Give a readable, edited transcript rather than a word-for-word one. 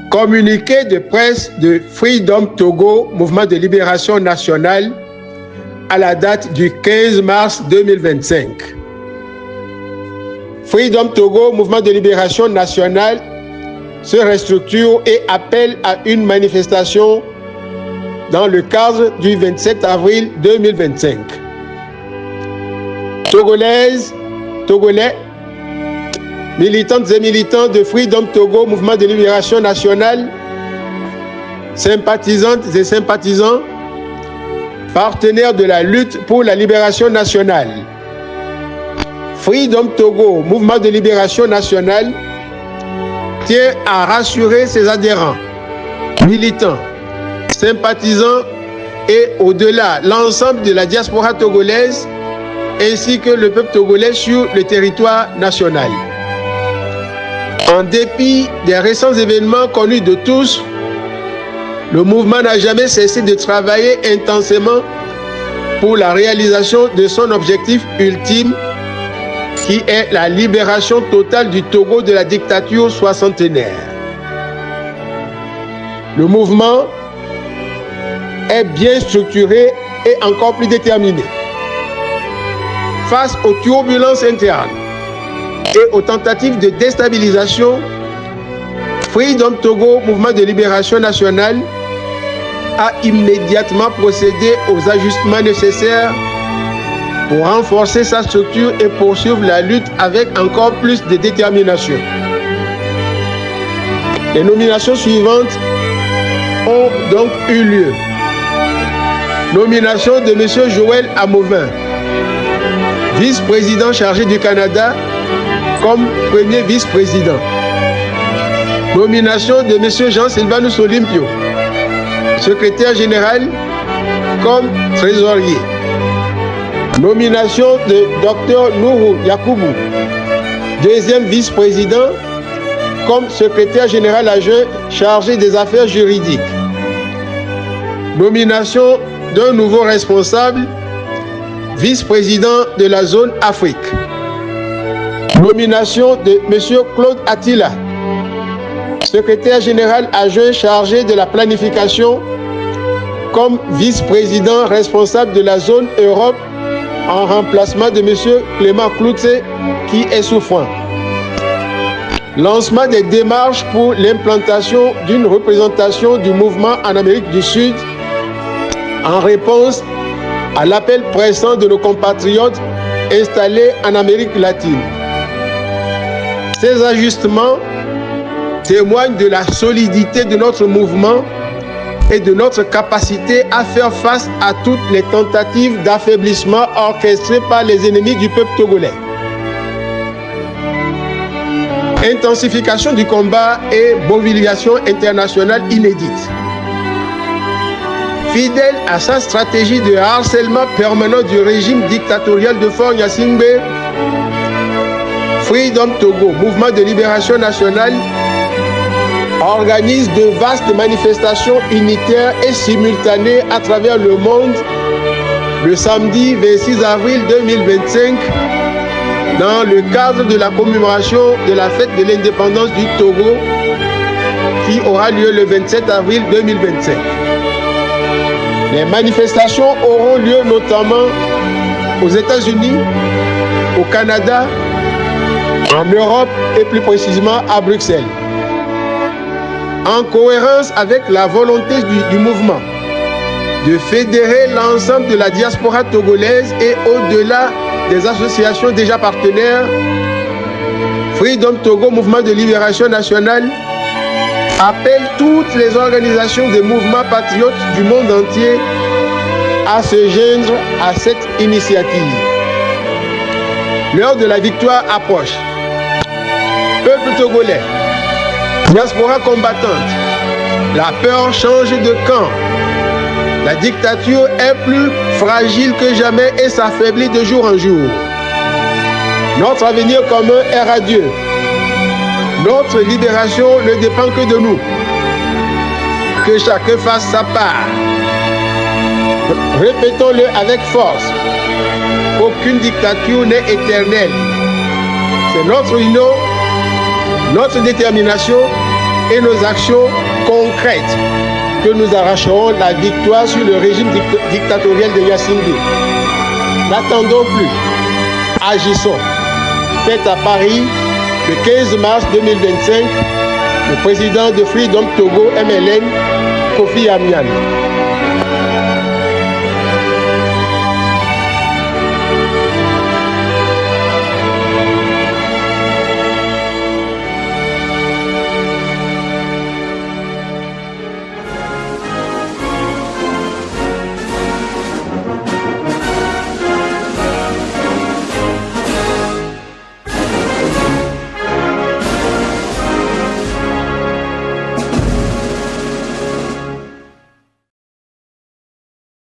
Communiqué de presse de Freedom Togo, mouvement de libération nationale, à la date du 15 mars 2025. Freedom Togo, mouvement de libération nationale, se restructure et appelle à une manifestation dans le cadre du 27 avril 2025. Togolaises, Togolais, militantes et militants de Freedom Togo, mouvement de libération nationale, sympathisantes et sympathisants, partenaires de la lutte pour la libération nationale. Freedom Togo, mouvement de libération nationale, tient à rassurer ses adhérents, militants, sympathisants et au-delà l'ensemble de la diaspora togolaise ainsi que le peuple togolais sur le territoire national. En dépit des récents événements connus de tous, le mouvement n'a jamais cessé de travailler intensément pour la réalisation de son objectif ultime, qui est la libération totale du Togo de la dictature soixantenaire. Le mouvement est bien structuré et encore plus déterminé. Face aux turbulences internes et aux tentatives de déstabilisation, Freedom Togo, mouvement de libération nationale, a immédiatement procédé aux ajustements nécessaires pour renforcer sa structure et poursuivre la lutte avec encore plus de détermination. Les nominations suivantes ont donc eu lieu. Nomination de M. Joël Amovin, vice-président chargé du Canada, comme premier vice-président. Nomination de M. Jean-Sylvanus Olympio, secrétaire général, comme trésorier. Nomination de Dr Nourou Yakoubou, deuxième vice-président, comme secrétaire général adjoint chargé des affaires juridiques. Nomination d'un nouveau responsable, vice-président de la zone Afrique. Nomination de M. Claude Attila, secrétaire général adjoint chargé de la planification, comme vice-président responsable de la zone Europe, en remplacement de M. Clément Cloutse, qui est souffrant. Lancement des démarches pour l'implantation d'une représentation du mouvement en Amérique du Sud, en réponse à l'appel pressant de nos compatriotes installés en Amérique latine. Ces ajustements témoignent de la solidité de notre mouvement et de notre capacité à faire face à toutes les tentatives d'affaiblissement orchestrées par les ennemis du peuple togolais. Intensification du combat et mobilisation internationale inédite. Fidèle à sa stratégie de harcèlement permanent du régime dictatorial de Faure Gnassingbé, Freedom Togo, mouvement de libération nationale, organise de vastes manifestations unitaires et simultanées à travers le monde le samedi 26 avril 2025 dans le cadre de la commémoration de la fête de l'indépendance du Togo qui aura lieu le 27 avril 2025. Les manifestations auront lieu notamment aux États-Unis, au Canada, en Europe et plus précisément à Bruxelles. En cohérence avec la volonté du mouvement de fédérer l'ensemble de la diaspora togolaise et au-delà des associations déjà partenaires, Freedom Togo, mouvement de libération nationale, appelle toutes les organisations des mouvements patriotes du monde entier à se joindre à cette initiative. L'heure de la victoire approche. Peuple togolais, diaspora combattante, la peur change de camp. La dictature est plus fragile que jamais et s'affaiblit de jour en jour. Notre avenir commun est radieux. Notre libération ne dépend que de nous. Que chacun fasse sa part. Répétons-le avec force. Aucune dictature n'est éternelle. C'est notre union, notre détermination et nos actions concrètes que nous arracherons la victoire sur le régime dictatorial de Yassindé. N'attendons plus, agissons. Faites à Paris, le 15 mars 2025, le président de Freedom Togo MLN, Kofi Amian.